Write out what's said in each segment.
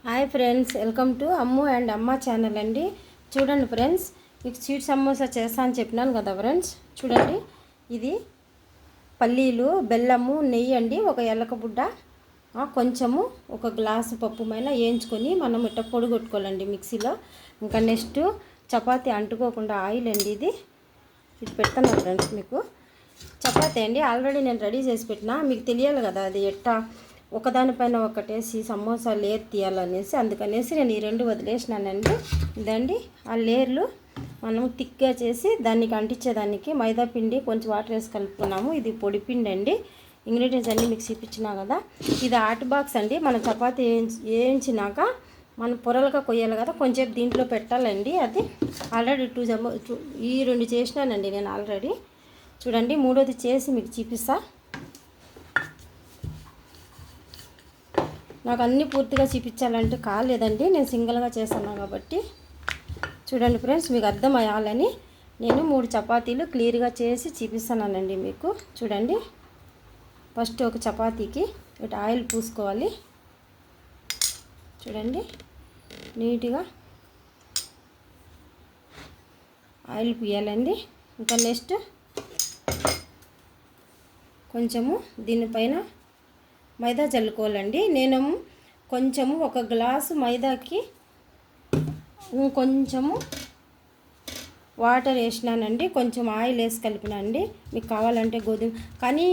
Hi friends, welcome to Ammu and అమ్మ channel అండి. చూడండి ఫ్రెండ్స్, మీకు స్వీట్ సమోసా చేస్తా అని చెప్పినాను కదా ఫ్రెండ్స్. చూడండి, ఇది పల్లీలు, బెల్లము, నెయ్యి అండి. ఒక ఎలకబుడ్డ, కొంచెము ఒక గ్లాసు పప్పు పైన వేయించుకొని మనం ఇట్లా పొడి కొట్టుకోవాలండి మిక్సీలో. ఇంకా నెక్స్ట్ చపాతీ అంటుకోకుండా ఆయిల్ అండి. ఇది పెడతాను ఫ్రెండ్స్. మీకు చపాతీ అండి ఆల్రెడీ నేను రెడీ చేసి పెట్టినా. మీకు తెలియాలి కదా అది ఎట్టా ఒకదానిపైన ఒకటేసి సమోసా లేయర్ తీయాలనేసి, అందుకనేసి నేను ఈ రెండు వదిలేసినానండి. ఇదండి ఆ లేయర్లు మనం థిక్గా చేసి దానికి అంటించేదానికి మైదా పిండి కొంచెం వాటర్ వేసి కలుపుకున్నాము. ఇది పొడి పిండి అండి. ఇంగ్రీడియంట్స్ అన్నీ మీకు చూపించినా కదా. ఇది ఆర్ట్ బాక్స్ అండి. మనం చపాతీ వేయించినాక మనం పొరలుగా కొయ్యాలి కదా, కొంచెం దీంట్లో పెట్టాలండి. అది ఆల్రెడీ ఈ రెండు చేసినానండి నేను ఆల్రెడీ. చూడండి, మూడోది చేసి మీకు చూపిస్తా. నాకు అన్నీ పూర్తిగా చూపించాలంటే కాలేదండి, నేను సింగిల్గా చేస్తున్నాను కాబట్టి. చూడండి ఫ్రెండ్స్, మీకు అర్థం అయ్యాలని నేను 3 చపాతీలు క్లియర్గా చేసి చూపిస్తున్నానండి మీకు. చూడండి, ఫస్ట్ ఒక చపాతీకి ఇటు ఆయిల్ పూసుకోవాలి. చూడండి, నీట్గా ఆయిల్ పూయాలండి. ఇంకా నెక్స్ట్ కొంచెము దీనిపైన మైదా చల్లుకోవాలండి. నేను కొంచెము ఒక గ్లాసు మైదాకి కొంచెము వాటర్ వేసినానండి, కొంచెం ఆయిల్ వేసి కలిపినండి. మీకు కావాలంటే గోధుమ, కానీ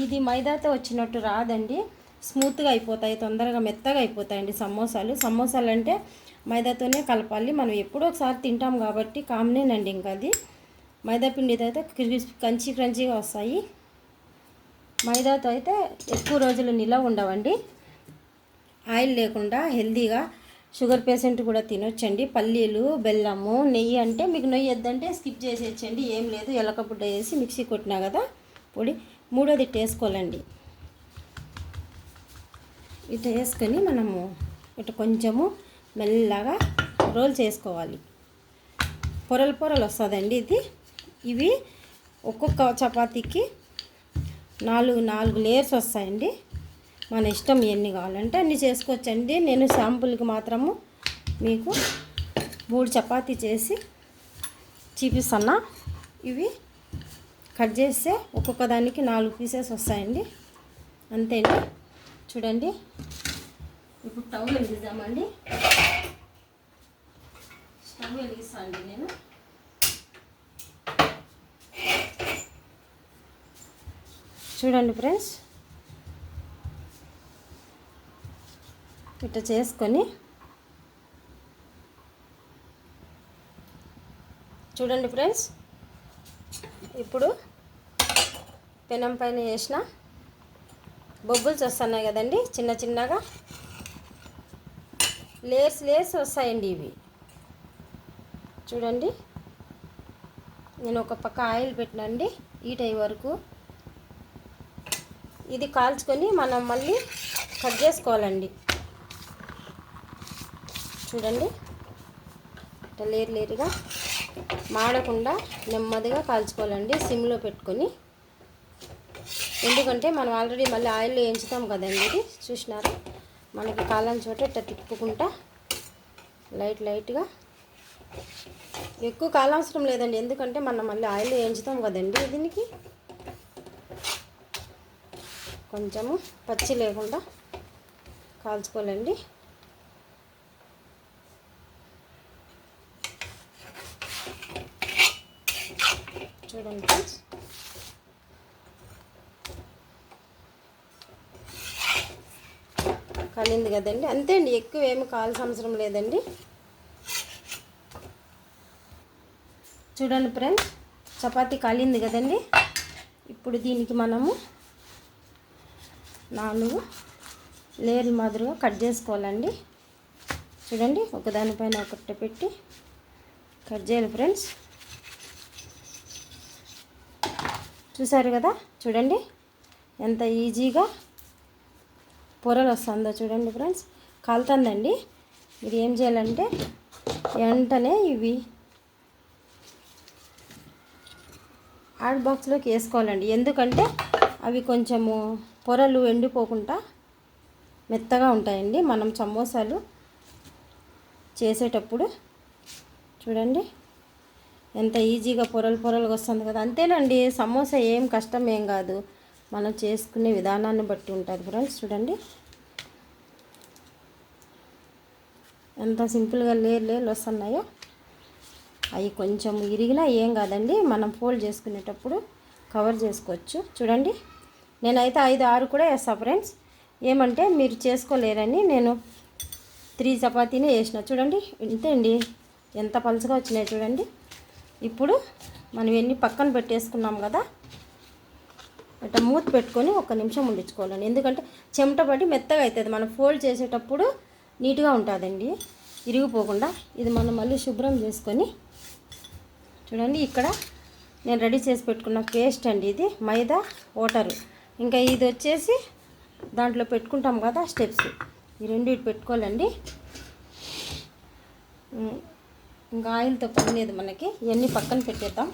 ఇది మైదాతో వచ్చినట్టు రాదండి. స్మూత్గా అయిపోతాయి, తొందరగా మెత్తగా అయిపోతాయండి సమోసాలు అంటే మైదాతోనే కలపాలి. మనం ఎప్పుడో ఒకసారి తింటాం కాబట్టి కామనేనండి. ఇంకా అది మైదా పిండితో అయితే క్రంచీగా వస్తాయి. మైదాతో అయితే ఎక్కువ రోజులు నిల్వ ఉండవండి. ఆయిల్ లేకుండా హెల్తీగా షుగర్ పేషెంట్ కూడా తినొచ్చండి. పల్లీలు, బెల్లము, నెయ్యి అంటే మీకు నెయ్యి వద్దంటే స్కిప్ చేసేయచ్చండి, ఏం లేదు. ఎలకబుడ్డ వేసి మిక్సీ కొట్టినా కదా పొడి. మూడోది ఇట్లా వేసుకోవాలండి. ఇట్లా వేసుకొని మనము ఇట్లా కొంచెము మెల్లగా రోల్ చేసుకోవాలి. పొరలు వస్తుందండి ఇది. ఇవి ఒక్కొక్క చపాతీకి 4 లేయర్స్ వస్తాయండి. మన ఇష్టం ఎన్ని కావాలంటే అన్ని చేసుకోవచ్చండి. నేను శాంపుల్కి మాత్రము మీకు 3 చపాతీ చేసి చూపిస్తున్నా. ఇవి కట్ చేస్తే ఒక్కొక్క దానికి 4 పీసెస్ వస్తాయండి, అంతే అండి. చూడండి, ఇప్పుడు స్టవ్ వెలిగిద్దామండి. స్టవ్ వెలిగిస్తాను అండి నేను. చూడండి ఫ్రెండ్స్, ఇట్లా చేసుకొని చూడండి ఫ్రెండ్స్, ఇప్పుడు పెనం పైన వేసిన బొబ్బుల్స్ వస్తున్నాయి కదండి, చిన్నగా లేయర్స్ వస్తాయండి ఇవి. చూడండి, నేను ఒక పక్క ఆయిల్ పెట్టినండి హీట్ అయ్యే వరకు. ఇది కాల్చుకొని మనం మళ్ళీ కట్ చేసుకోవాలండి. చూడండి, ఇట్లా లేరుగా మాడకుండా నెమ్మదిగా కాల్చుకోవాలండి, సిమ్లో పెట్టుకొని. ఎందుకంటే మనం ఆల్రెడీ మళ్ళీ ఆయిల్లో వేయించుతాం కదండి. ఇది చూసినారా, మనకి కాలని చోట ఇట్లా తిప్పుకుంటా లైట్గా. ఎక్కువ కాలవసరం లేదండి, ఎందుకంటే మనం మళ్ళీ ఆయిల్లో వేయించుతాం కదండి. దీనికి కొంచెము పచ్చి లేకుండా కాల్చుకోవాలండి. చూడండి ఫ్రెండ్స్, కాలింది కదండి, అంతే అండి. ఎక్కువ ఏమి కావాల్సిన అవసరం లేదండి. చూడండి ఫ్రెండ్స్, చపాతీ కాలింది కదండి. ఇప్పుడు దీనికి మనము 4 లేయర్ల మాదిరిగా కట్ చేసుకోవాలండి. చూడండి, ఒకదానిపైన ఒకటి పెట్టి కట్ చేయాలి ఫ్రెండ్స్. చూసారు కదా, చూడండి ఎంత ఈజీగా పొరలు వస్తుందో. చూడండి ఫ్రెండ్స్, కాలుతుందండి. మీరు ఏం చేయాలంటే వెంటనే ఇవి హాట్ బాక్స్లోకి వేసుకోవాలండి. ఎందుకంటే అవి కొంచెము పొరలు ఎండిపోకుండా మెత్తగా ఉంటాయండి. మనం సమోసాలు చేసేటప్పుడు చూడండి ఎంత ఈజీగా పొరలుగా వస్తుంది కదా. అంతేనండి, సమోసా ఏం కష్టం ఏం కాదు, మనం చేసుకునే విధానాన్ని బట్టి ఉంటుంది ఫ్రెండ్స్. చూడండి ఎంత సింపుల్గా లేయర్లు వస్తున్నాయో. అవి కొంచెం ఇరిగినా ఏం కాదండి, మనం ఫోల్డ్ చేసుకునేటప్పుడు కవర్ చేసుకోవచ్చు. చూడండి నేనైతే 5, 6 కూడా వేస్తాను ఫ్రెండ్స్. ఏమంటే మీరు చేసుకోలేరని నేను 3 చపాతీనే వేసిన. చూడండి ఇంతే అండి, ఎంత పలుచగా వచ్చినాయి చూడండి. ఇప్పుడు మనం ఎన్ని పక్కన పెట్టేసుకున్నాం కదా, అట్లా మూత పెట్టుకొని 1 నిమిషం ఉండించుకోవాలండి. ఎందుకంటే చెమట పడి మెత్తగా అవుతుంది, మనం ఫోల్డ్ చేసేటప్పుడు నీట్గా ఉంటుందండి, ఇరిగిపోకుండా. ఇది మనం మళ్ళీ శుభ్రం చేసుకొని చూడండి. ఇక్కడ నేను రెడీ చేసి పెట్టుకున్న పేస్ట్ అండి, ఇది మైదా వాటరు. ఇంకా ఇది వచ్చేసి దాంట్లో పెట్టుకుంటాం కదా స్టెప్స్, ఈ 2 ఇటు పెట్టుకోవాలండి. ఇంకా ఆయిల్తో పని లేదు మనకి, ఇవన్నీ పక్కన పెట్టేద్దాం.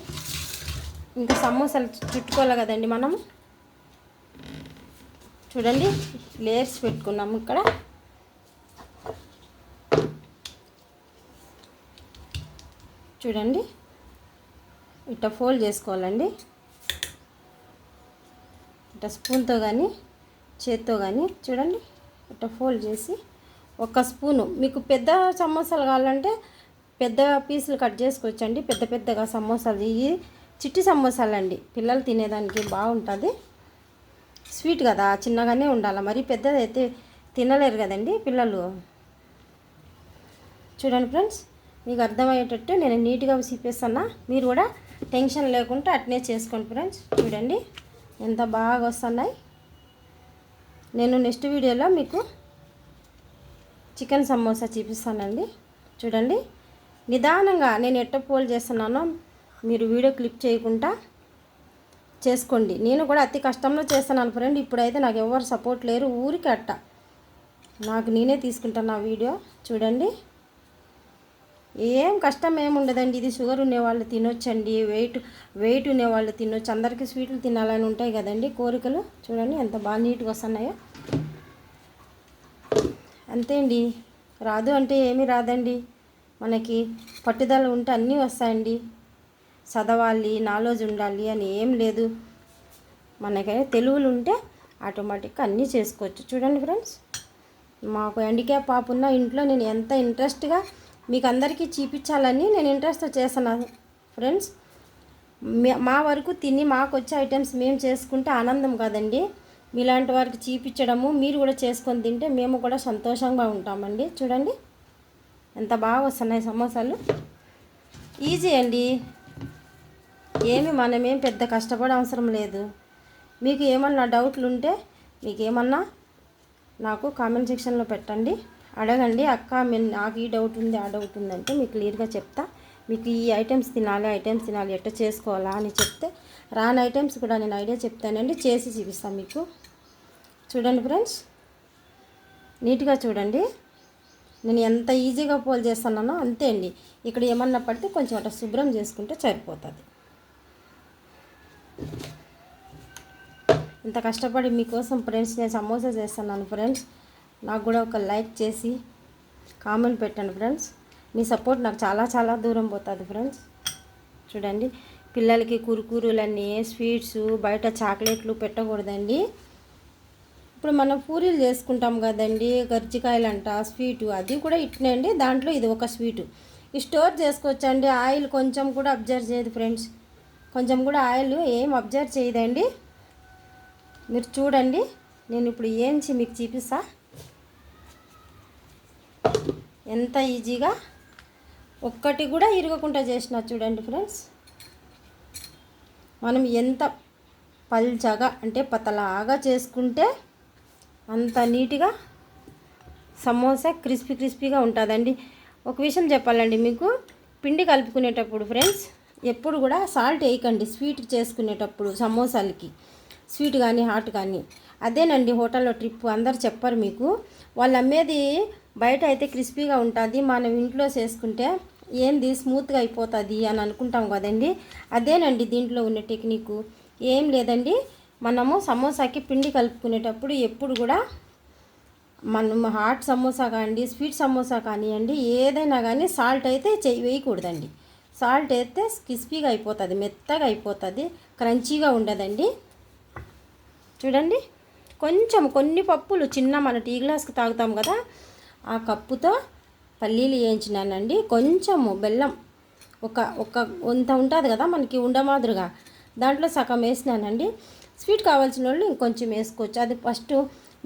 ఇంకా సమోసాలు చుట్టుకోవాలి కదండి మనం. చూడండి లేయర్స్ పెట్టుకున్నాము ఇక్కడ. చూడండి ఇట్లా ఫోల్డ్ చేసుకోవాలండి. ఇట్లా స్పూన్తో కానీ చేత్తో కానీ చూడండి ఇట్లా ఫోల్డ్ చేసి 1 స్పూను, మీకు పెద్ద సమోసాలు కావాలంటే పెద్ద పీసులు కట్ చేసుకోవచ్చండి. పెద్దగా సమోసాలు, ఇవి చిట్టి సమోసాలు అండి, పిల్లలు తినేదానికి బాగుంటుంది. స్వీట్ కదా, చిన్నగానే ఉండాలి, మరి పెద్దది అయితే తినలేరు కదండి పిల్లలు. చూడండి ఫ్రెండ్స్, మీకు అర్థమయ్యేటట్టు నేను నీట్గా చూపిస్తున్నా, మీరు కూడా టెన్షన్ లేకుండా అట్నే చేసుకోండి ఫ్రెండ్స్. చూడండి ఎంత బాగా వస్తున్నాయి. నేను నెక్స్ట్ వీడియోలో మీకు చికెన్ సమోసా చూపిస్తానండి. చూడండి నిదానంగా నేను ఎట్ట ఫోల్డ్ చేస్తున్నానో మీరు వీడియో క్లిప్ చేయకుండా చేసుకోండి. నేను కూడా అతి కష్టంలో చేస్తున్నాను ఫ్రెండ్. ఇప్పుడైతే నాకు ఎవరు సపోర్ట్ లేరు, ఊరికి అట్ట నాకు నేనే తీసుకుంటాను ఆ వీడియో. చూడండి ఏం కష్టం ఏముండదండి, ఇది షుగర్ ఉండేవాళ్ళు తినొచ్చండి, వెయిట్ ఉండేవాళ్ళు తినొచ్చు. అందరికీ స్వీట్లు తినాలని ఉంటాయి కదండి కోరికలు. చూడండి ఎంత బాగా నీట్గా వస్తున్నాయో. అంతే అండి, రాదు అంటే ఏమీ రాదండి, మనకి పట్టుదల ఉంటే అన్నీ వస్తాయండి. చదవాలి, నాలెడ్జ్ ఉండాలి అని ఏం లేదు, మనకైనా తెలుగులు ఉంటే ఆటోమేటిక్గా అన్నీ చేసుకోవచ్చు. చూడండి ఫ్రెండ్స్, మాకు హ్యాండిక్యాప్ పాప ఉన్న ఇంట్లో నేను ఎంత ఇంట్రెస్ట్గా మీకు అందరికీ చూపించాలని నేను ఇంట్రెస్ట్తో చేస్తున్నాను ఫ్రెండ్స్. మా వరకు తిని మాకు వచ్చే ఐటమ్స్ మేము చేసుకుంటే ఆనందం కాదండి, మీలాంటి వారికి చూపించడము, మీరు కూడా చేసుకొని తింటే మేము కూడా సంతోషంగా ఉంటామండి. చూడండి ఎంత బాగా వస్తున్నాయి సమోసాలు, ఈజీ అండి, మనమేం పెద్ద కష్టపడే అవసరం లేదు. మీకు ఏమన్నా డౌట్లు ఉంటే మీకు ఏమన్నా నాకు కామెంట్ సెక్షన్లో పెట్టండి, అడగండి. అక్క నాకు ఈ డౌట్ ఉంది ఆ డౌట్ ఉందంటే మీకు క్లియర్గా చెప్తా. మీకు ఈ ఐటమ్స్ తినాలి ఎట్లా చేసుకోవాలా అని చెప్తే రాని ఐటమ్స్ కూడా నేను ఐడియా చెప్తానండి, చేసి చూపిస్తాను మీకు. చూడండి ఫ్రెండ్స్ నీట్గా చూడండి, నేను ఎంత ఈజీగా ఫోల్డ్ చేస్తున్నానో అంతే అండి. ఇక్కడ ఏమన్నా పడితే కొంచెం అట్లా శుభ్రం చేసుకుంటే సరిపోతుంది. ఇంత కష్టపడి మీకోసం ఫ్రెండ్స్ నేను సమోసా చేస్తున్నాను ఫ్రెండ్స్. నాకు కూడా ఒక లైక్ చేసి కామెంట్ పెట్టండి ఫ్రెండ్స్. మీ సపోర్ట్ నాకు చాలా దూరం పోతుంది ఫ్రెండ్స్. చూడండి పిల్లలకి కురుకురులన్నీ స్వీట్స్ బయట చాక్లెట్లు పెట్టకూడదండి. ఇప్పుడు మనం పూరీలు చేసుకుంటాం కదండి, గర్జికాయలంట స్వీటు, అది కూడా ఇట్నే అండి. దాంట్లో ఇది ఒక స్వీటు, ఈ స్టోర్ చేసుకోవచ్చండి. ఆయిల్ కొంచెం కూడా అబ్జర్వ్ చేయదు ఫ్రెండ్స్, కొంచెం కూడా ఆయిల్ ఏం అబ్జర్వ్ చేయదండి. మీరు చూడండి, నేను ఇప్పుడు ఏంచి మీకు చూపిస్తా ఎంత ఈజీగా, ఒక్కటి కూడా ఇరగకుండా చేసిన. చూడండి ఫ్రెండ్స్, మనం ఎంత పల్చగా అంటే పతలాగా చేసుకుంటే అంత నీట్గా సమోసా క్రిస్పీగా ఉంటుందండి. ఒక విషయం చెప్పాలండి మీకు, పిండి కలుపుకునేటప్పుడు ఫ్రెండ్స్ ఎప్పుడు కూడా సాల్ట్ వేయకండి. స్వీట్ చేసుకునేటప్పుడు సమోసాలకి, స్వీట్ కానీ హాట్ కానీ. అదేనండి హోటల్లో ట్రిప్, అందరు చెప్పరు మీకు. వాళ్ళు అమ్మేది బయట అయితే క్రిస్పీగా ఉంటుంది, మనం ఇంట్లో చేసుకుంటే ఏంది స్మూత్గా అయిపోతుంది అని అనుకుంటాం కదండి. అదేనండి దీంట్లో ఉన్న టెక్నిక్. ఏం లేదండి, మనము సమోసాకి పిండి కలుపుకునేటప్పుడు ఎప్పుడు కూడా మనం హాట్ సమోసా కానివ్వండి, స్వీట్ సమోసా కానివ్వండి, ఏదైనా కానీ సాల్ట్ అయితే వేయకూడదండి. సాల్ట్ వేస్తే క్రిస్పీగా అయిపోతుంది, మెత్తగా అయిపోతుంది, క్రంచీగా ఉండదండి. చూడండి, కొంచెం కొన్ని పప్పులు చిన్న మన టీ గ్లాస్కి తాగుతాం కదా, ఆ కప్పుతో పల్లీలు వేయించినానండి. కొంచెము బెల్లం ఒక వంత ఉంటుంది కదా మనకి ఉండమాదిరిగా, దాంట్లో సగం వేసినానండి. స్వీట్ కావాల్సిన వాళ్ళు ఇంకొంచెం వేసుకోవచ్చు. అది ఫస్ట్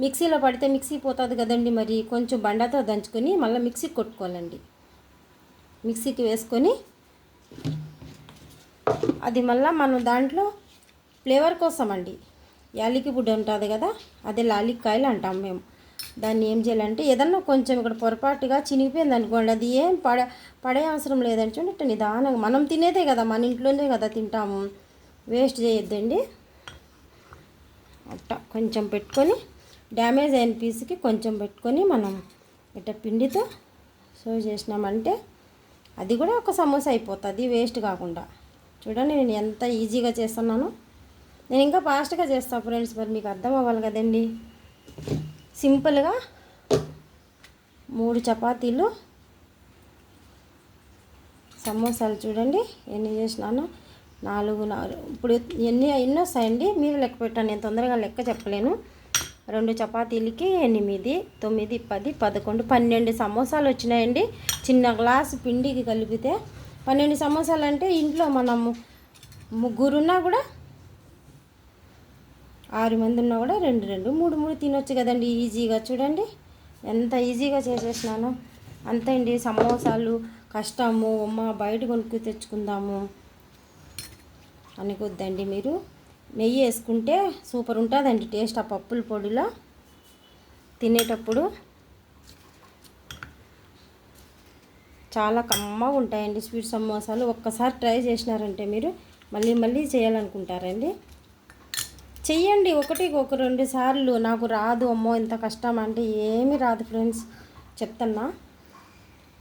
మిక్సీలో పడితే మిక్సీ పోతుంది కదండి, మరి కొంచెం బండతో దంచుకొని మళ్ళీ మిక్సీకి కొట్టుకోవాలండి. మిక్సీకి వేసుకొని అది మళ్ళీ మనం దాంట్లో ఫ్లేవర్ కోసం అండి యాలకి బుడ్డ ఉంటుంది కదా, అదే లాలిక్కాయలు అంటాం మేము. దాన్ని ఏం చేయాలంటే ఏదన్నా కొంచెం ఇక్కడ పొరపాటుగా చినిగిపోయింది అనుకోండి, అది ఏం పడే అవసరం లేదని చూడండి. నిదానంగా మనం తినేదే కదా, మన ఇంట్లోనే కదా తింటాము, వేస్ట్ చేయొద్దండి. అట్ట కొంచెం పెట్టుకొని డ్యామేజ్ అయిన పీస్కి కొంచెం పెట్టుకొని మనం ఇట్ట పిండితో సర్వ్ చేసినామంటే అది కూడా ఒక సమోసా అయిపోతుంది వేస్ట్ కాకుండా. చూడండి నేను ఎంత ఈజీగా చేస్తున్నాను. నేను ఇంకా ఫాస్ట్గా చేస్తాను ఫ్రెండ్స్, మరి మీకు అర్థం అవ్వాలి కదండి. సింపుల్గా 3 చపాతీలు సమోసాలు చూడండి ఎన్ని చేసినాను, 4 ఇప్పుడు ఎన్ని వస్తాయండి మీరు లెక్క పెట్టండి, నేను తొందరగా లెక్క చెప్పలేను. 2 చపాతీలకి 8, 9, 10, 11, 12 సమోసాలు వచ్చినాయండి. చిన్న గ్లాసు పిండికి కలిపితే 12 సమోసాలు అంటే ఇంట్లో మనము 3 ఉన్నా కూడా 6 మంది ఉన్నా కూడా 2, 3 తినొచ్చు కదండి ఈజీగా. చూడండి ఎంత ఈజీగా చేసేసినాను. అంతే అండి, సమోసాలు కష్టము అమ్మ బయట కొనుక్కు తెచ్చుకుందాము అనుకోద్దండి. మీరు నెయ్యి వేసుకుంటే సూపర్ ఉంటుందండి టేస్ట్ ఆ పప్పుల పొడిలో తినేటప్పుడు. చాలా కమ్మగా ఉంటాయండి స్వీట్ సమోసాలు. ఒక్కసారి ట్రై చేసినారంటే మీరు మళ్ళీ మళ్ళీ చేయాలనుకుంటారండి. చెయ్యండి, ఒక 2 సార్లు. నాకు రాదు అమ్మో ఇంత కష్టం అంటే ఏమీ రాదు ఫ్రెండ్స్, చెప్తున్నా.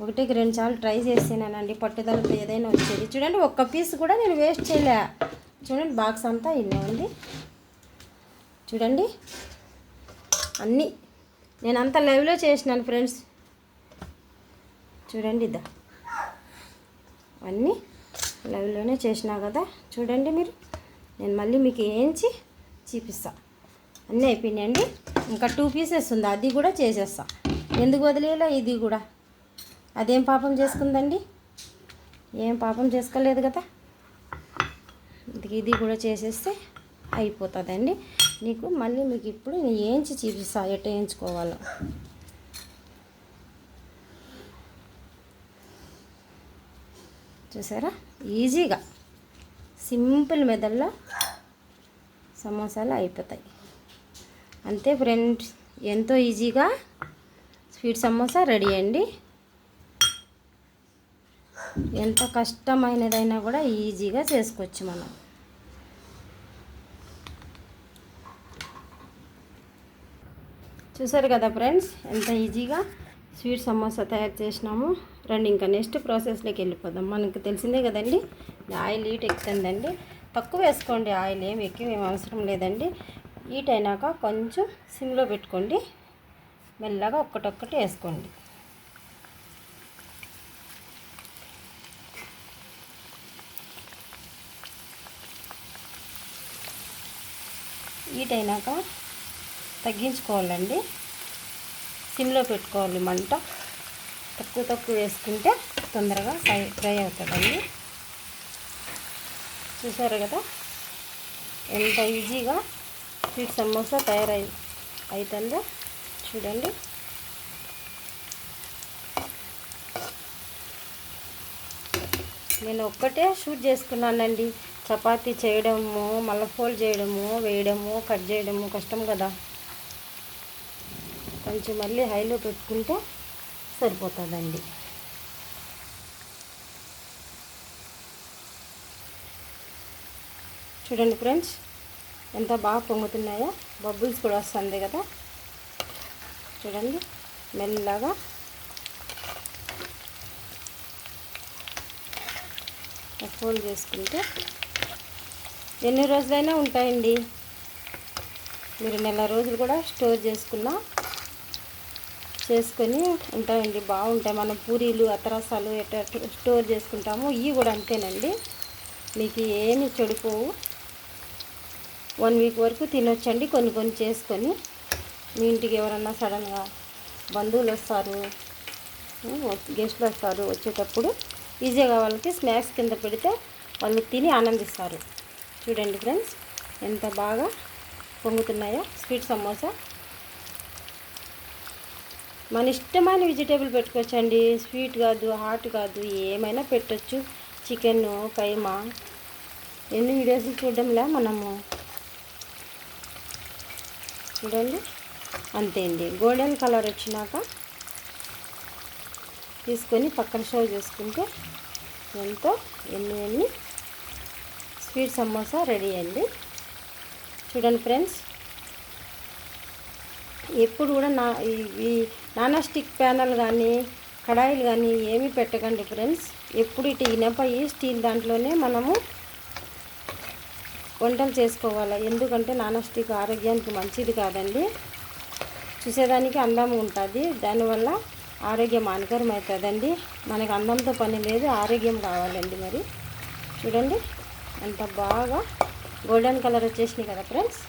1-2 సార్లు ట్రై చేసేనానండి, పట్టుదలతో ఏదైనా వచ్చేది. చూడండి ఒక్క పీస్ కూడా నేను వేస్ట్ చేయలే. చూడండి బాక్స్ అంతా ఇన్నే ఉంది. చూడండి అన్నీ నేను అంత లైవ్లో చేసినాను ఫ్రెండ్స్. చూడండి ఇద్దా అన్నీ లైవ్లోనే చేసినా కదా. చూడండి మీరు, నేను మళ్ళీ మీకు ఏంచి చూపిస్తా. అన్నీ అయిపోయినాయండి. ఇంకా 2 పీసెస్ ఉంది, అది కూడా చేసేస్తా. ఎందుకు వదిలేలా, ఇది కూడా అదేం పాపం చేసుకుందండి, ఏం పాపం చేసుకోలేదు కదా. ఇది కూడా చేసేస్తే అయిపోతుందండి. మళ్ళీ మీకు ఇప్పుడు నేను ఏంచి చూపిస్తా ఎట్ట వేయించుకోవాలో. చూసారా ఈజీగా సింపుల్ మెథడ్లో సమోసాలు అయిపోతాయి. అంతే ఫ్రెండ్స్, ఎంతో ఈజీగా స్వీట్ సమోసా రెడీ అండి. ఎంత కష్టమైనదైనా కూడా ఈజీగా చేసుకోవచ్చు మనం. చూసారు కదా ఫ్రెండ్స్, ఎంత ఈజీగా స్వీట్ సమోసా తయారు చేసినాము. రండి ఇంకా నెక్స్ట్ ప్రాసెస్లోకి వెళ్ళిపోదాం. మనకు తెలిసిందే కదండి, ఆయిల్ హీట్ ఎక్కుతుందండి. తక్కువ వేసుకోండి ఆయిల్, ఎక్కువ ఏం అవసరం లేదండి. హీట్ అయినాక కొంచెం సిమ్లో పెట్టుకోండి, మెల్లగా ఒక్కటొక్కటి వేసుకోండి. హీట్ అయినాక తగ్గించుకోవాలండి, సిమ్లో పెట్టుకోవాలి. మంట తక్కువ వేసుకుంటే తొందరగా ఫ్రై అవుతుందండి. చూసారు కదా ఎంత ఈజీగా స్వీట్ సమోసా అవుతుందో. చూడండి నేను ఒక్కటే షూట్ చేసుకున్నానండి. చపాతీ చేయడము, మళ్ళీ ఫోల్డ్ చేయడము, వేయడము, కట్ చేయడము కష్టం కదా. కొంచెం మళ్ళీ హైలో పెట్టుకుంటే సరిపోతుందండి. చూడండి ఫ్రెండ్స్ ఎంత బాగా పొంగుతున్నాయో, బబుల్స్ కూడా వస్తుంది కదా. చూడండి మెల్లగా ఫోల్డ్ చేసుకుంటే ఎన్ని రోజులైనా ఉంటాయండి. మీరు నెల రోజులు కూడా స్టోర్ చేసుకున్నా చేసుకొని ఉంటాయండి, బాగుంటాయి. మనం పూరీలు అతరసాలు ఎట్లా స్టోర్ చేసుకుంటామో ఇవి కూడా అంతేనండి, మీకు ఏమి చెడిపోవు. 1 వీక్ వరకు తినొచ్చండి కొన్ని కొన్ని చేసుకొని. మీ ఇంటికి ఎవరన్నా సడన్గా బంధువులు వస్తారు, గెస్ట్లు వస్తారు, వచ్చేటప్పుడు ఈజీగా వాళ్ళకి స్నాక్స్ కింద పెడితే వాళ్ళు తిని ఆనందిస్తారు. చూడండి ఫ్రెండ్స్ ఎంత బాగా పొంగుతున్నాయో స్వీట్ సమోసా. మన ఇష్టమైన వెజిటేబుల్ పెట్టుకోవచ్చండి, స్వీట్ కాదు హాట్ కాదు ఏమైనా పెట్టచ్చు. చికెన్ కైమా ఎన్ని వీడియోస్ చూడడంలే మనము. చూడండి అంతే అండి. గోల్డెన్ కలర్ వచ్చినాక తీసుకొని పక్కన షో చేసుకుంటే ఎంతో ఎన్ని స్వీట్ సమోసా రెడీ అండి. చూడండి ఫ్రెండ్స్, ఎప్పుడు కూడా ఈ నాన్ స్టిక్ ప్యానల్ కానీ కడాయిలు కానీ ఏమీ పెట్టకండి ఫ్రెండ్స్. ఎప్పుడు ఇటు ఇనప స్టీల్ దాంట్లోనే మనము వంటలు చేసుకోవాలి. ఎందుకంటే నాన్ స్టిక్ ఆరోగ్యానికి మంచిది కాదండి, చూసేదానికి అందంగా ఉంటుంది, దానివల్ల ఆరోగ్యం హానికరం అవుతుందండి. మనకు అందంతో పని లేదు, ఆరోగ్యం కావాలండి. మరి చూడండి అంత బాగా గోల్డెన్ కలర్ వచ్చేసినాయి కదా ఫ్రెండ్స్.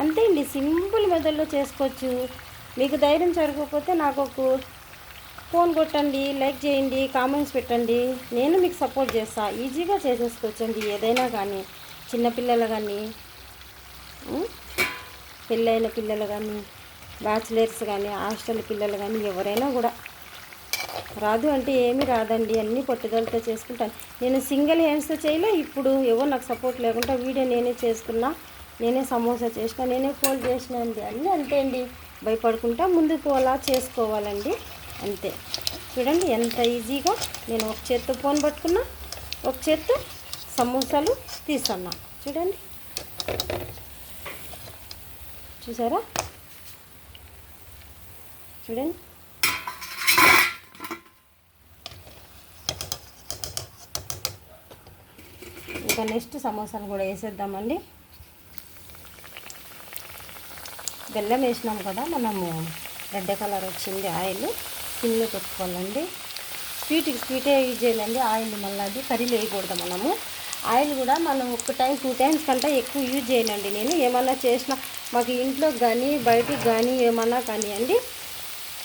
అంతే అండి, సింపుల్ మెథడ్లో చేసుకోవచ్చు. మీకు ధైర్యం సరిపోతే నాకు ఒక ఫోన్ కొట్టండి, లైక్ చేయండి, కామెంట్స్ పెట్టండి, నేను మీకు సపోర్ట్ చేస్తాను. ఈజీగా చేసేసుకోవచ్చండి ఏదైనా కానీ, చిన్నపిల్లలు కానీ, పెళ్ళైన పిల్లలు కానీ, బ్యాచిలర్స్ కానీ, హాస్టల్ పిల్లలు కానీ ఎవరైనా కూడా. రాదు అంటే ఏమీ రాదండి, అన్నీ పట్టుదలతో చేసుకుంటాను. నేను సింగిల్ హ్యాండ్స్తో చేయలే, ఇప్పుడు ఎవరు నాకు సపోర్ట్ లేకుండా వీడియో నేనే చేసుకున్నా, నేనే సమోసా చేసిన, నేనే ఫోల్డ్ చేసిన అండి. అన్నీ అంతే అండి, భయపడుకుంటా ముందుకు పోలా చేసుకోవాలండి అంతే. చూడండి ఎంత ఈజీగా నేను ఒక చేత్తో ఫోన్ పట్టుకున్నా, ఒక చేత్తో సమోసాలు తీస్తున్నా. చూడండి చూసారా, చూడండి ఇంకా నెక్స్ట్ సమోసాలు కూడా వేసేద్దామండి. బెల్లం వేసినాం కదా మనము, రెడ్ కలర్ వచ్చింది. ఆయిల్ సిమ్లో పెట్టుకోవాలండి. స్వీటే యూజ్ చేయాలండి ఆయిల్, మళ్ళీ అది కర్రీలు వేయకూడదు మనము. ఆయిల్ కూడా మనం 1 టైం 2 టైమ్స్ కంటే ఎక్కువ యూజ్ చేయనండి. నేను ఏమన్నా చేసినా మాకు ఇంట్లో కానీ బయటికి కానీ ఏమన్నా కానీ అండి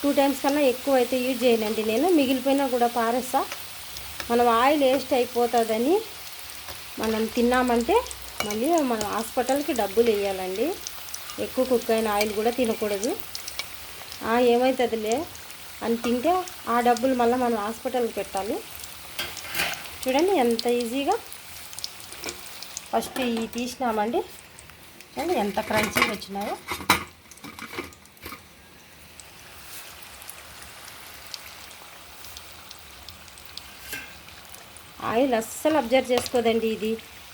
2 టైమ్స్ కన్నా ఎక్కువ అయితే యూజ్ చేయనండి నేను. మిగిలిపోయినా కూడా పారేస్తా. మనం ఆయిల్ వేస్ట్ అయిపోతుందని మనం తిన్నామంటే మళ్ళీ మనం హాస్పిటల్కి డబ్బులు వేయాలండి. ఎక్కువ కుక్ అయిన ఆయిల్ కూడా తినకూడదు. ఏమవుతుందిలే అని తింటే ఆ డబ్బులు మళ్ళీ మనం హాస్పిటల్కి పెట్టాలి. చూడండి ఎంత ఈజీగా ఫస్ట్ ఇవి తీసినామండి. చూడండి ఎంత క్రంచీగా వచ్చినాయో. ఆయిల్ అస్సలు అబ్జర్వ్ చేసుకోదండి, ఇది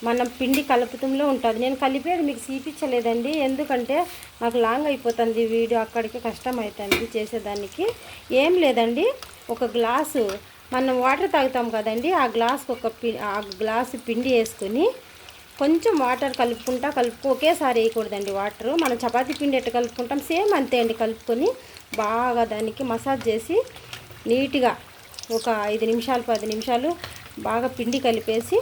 మనం పిండి కలుపుతంలో ఉంటుంది. నేను కలిపేది మీకు చూపించలేదండి, ఎందుకంటే నాకు లాంగ్ అయిపోతుంది వీడియో, అక్కడికి కష్టం అవుతుంది చేసేదానికి. ఏం లేదండి, ఒక గ్లాసు మనం వాటర్ తాగుతాం కదండి, ఆ గ్లాసు పిండి వేసుకొని కొంచెం వాటర్ ఒకేసారి వేయకూడదండి వాటరు. మనం చపాతీ పిండి ఎట్లా కలుపుకుంటాం సేమ్ అంతే అండి. కలుపుకొని బాగా దానికి మసాజ్ చేసి నీట్గా ఒక 5 నిమిషాలు 10 నిమిషాలు బాగా పిండి కలిపేసి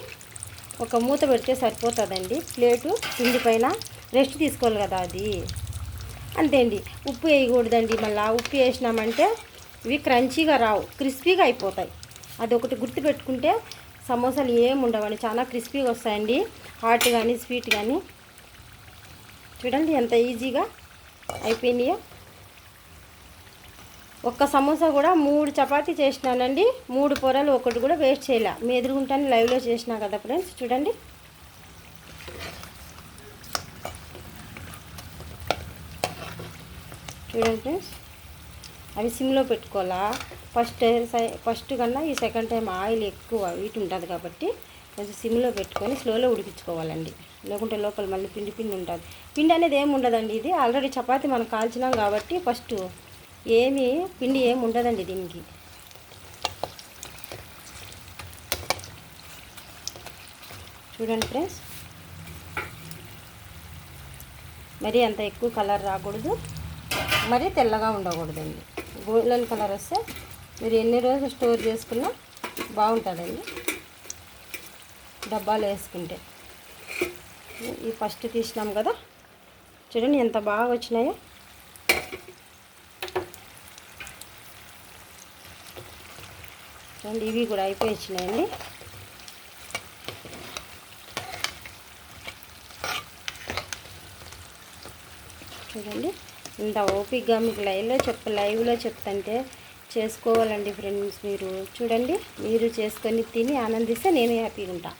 ఒక మూత పెడితే సరిపోతుందండి. ప్లేటు పిండి పైన రెస్ట్ తీసుకోవాలి కదా అది. అంతే అండి, ఉప్పు వేయకూడదండి. మళ్ళీ ఉప్పు వేసినామంటే ఇవి క్రంచీగా రావు, క్రిస్పీగా అయిపోతాయి. అది ఒకటి గుర్తు పెట్టుకుంటే సమోసాలు ఏమి ఉండవండి, చాలా క్రిస్పీగా వస్తాయండి, హాట్ కానీ స్వీట్ కానీ. చూడండి ఎంత ఈజీగా అయిపోయినాయో. ఒక్క సమోసా కూడా 3 చపాతీ చేసినానండి, 3 పొరలు ఒకటి కూడా వేస్ట్ చేయలే. మీ ఎదురుగుంటాను లైవ్లో చేసినా కదా ఫ్రెండ్స్. చూడండి ఫ్రెండ్స్, అవి సిమ్లో పెట్టుకోవాలా. ఫస్ట్ కన్నా ఈ సెకండ్ టైం ఆయిల్ ఎక్కువ వీటి ఉంటుంది కాబట్టి కొంచెం సిమ్లో పెట్టుకొని స్లోలో ఉడికించుకోవాలండి. లేకుంటే లోపల మళ్ళీ పిండి ఉంటుంది. పిండి అనేది ఏమి ఉండదండి, ఇది ఆల్రెడీ చపాతీ మనం కాల్చినాం కాబట్టి ఫస్ట్ పిండి ఏమి ఉండదండి దీనికి. చూడండి ఫ్రెండ్స్, మరీ అంత ఎక్కువ కలర్ రాకూడదు, మరీ తెల్లగా ఉండకూడదండి. గోల్డెన్ కలర్ వస్తే మీరు ఎన్ని రోజులు స్టోర్ చేసుకున్నా బాగుంటుందండి డబ్బాలు వేసుకుంటే. ఈ ఫస్ట్ తీసినాం కదా, చూడండి ఎంత బాగా వచ్చినాయో. చూడండి ఇవి కూడా అయిపోయి వచ్చినాయండి. చూడండి ఇంత ఓపిక్గా మీకు లైవ్లో చెప్తుంటే చేసుకోవాలండి ఫ్రెండ్స్. మీరు చూడండి, మీరు చేసుకొని తిని ఆనందిస్తే నేను హ్యాపీగా ఉంటా.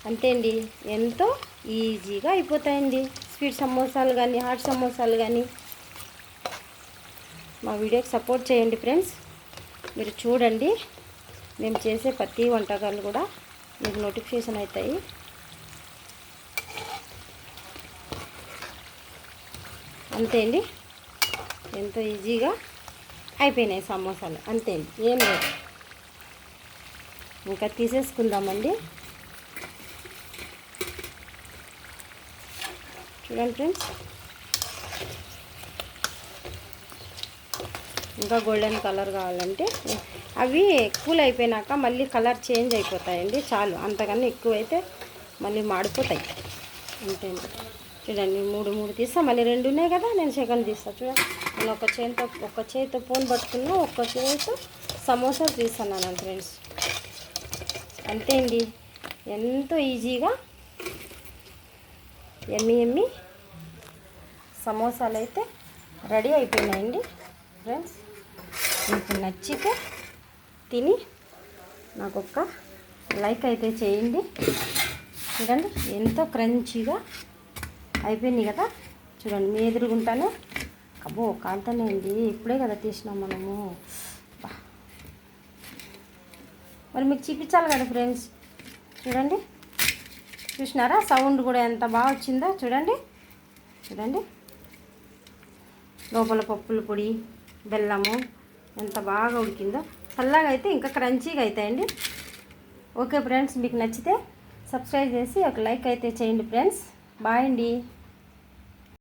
అంతే అండి, ఎంతో ఈజీగా అయిపోతాయండి స్వీట్ సమోసాలు కానీ హాట్ సమోసాలు కానీ. మా వీడియోకి సపోర్ట్ చేయండి ఫ్రెండ్స్. మీరు చూడండి, మేము చేసే ప్రతి వంటకాలు కూడా మీకు నోటిఫికేషన్ అవుతాయి. అంతే అండి, ఎంతో ఈజీగా అయిపోయినాయి సమోసాలు. అంతే అండి, ఏం లేదు. ఇంకా తీసేసుకుందామండి. చూడండి ఫ్రెండ్స్, ఇంకా గోల్డెన్ కలర్ కావాలంటే అవి కూల్ అయిపోయినాక మళ్ళీ కలర్ చేంజ్ అయిపోతాయండి. చాలు, అంతకన్నా ఎక్కువైతే మళ్ళీ మాడిపోతాయి. అంతే అండి. చూడండి మూడు తీస్తా, మళ్ళీ 2 ఉన్నాయి కదా, నేను సెకండ్ తీస్తా. చూడండి, నేను ఒక చేతితో ఫోన్ పట్టుకున్నా, ఒక్క చేతితో సమోసా తీస్తున్నాను ఫ్రెండ్స్. అంతే అండి, ఎంతో ఈజీగా ఎమ్మి సమోసాలు అయితే రెడీ అయిపోయినాయండి ఫ్రెండ్స్. మీకు నచ్చితే తిని నాకు ఒక లైక్ అయితే చేయండి. చూడండి ఎంతో క్రంచీగా అయిపోయింది కదా. చూడండి మీ ఎదురుగుంటానే, అబ్బో కాంతనే అండి, ఇప్పుడే కదా తీసినాం మనము. మరి మీకు చూపించాలి కదా ఫ్రెండ్స్. చూడండి, చూసినారా సౌండ్ కూడా ఎంత బాగా వచ్చిందో. చూడండి లోపల పప్పుల పొడి బెల్లము ఎంత బాగా ఉడికిందో. చల్లగా అయితే ఇంకా క్రంచీగా అవుతాయండి. ఓకే ఫ్రెండ్స్, మీకు నచ్చితే సబ్స్క్రైబ్ చేసి ఒక లైక్ అయితే చేయండి ఫ్రెండ్స్. బాయ్ అండి.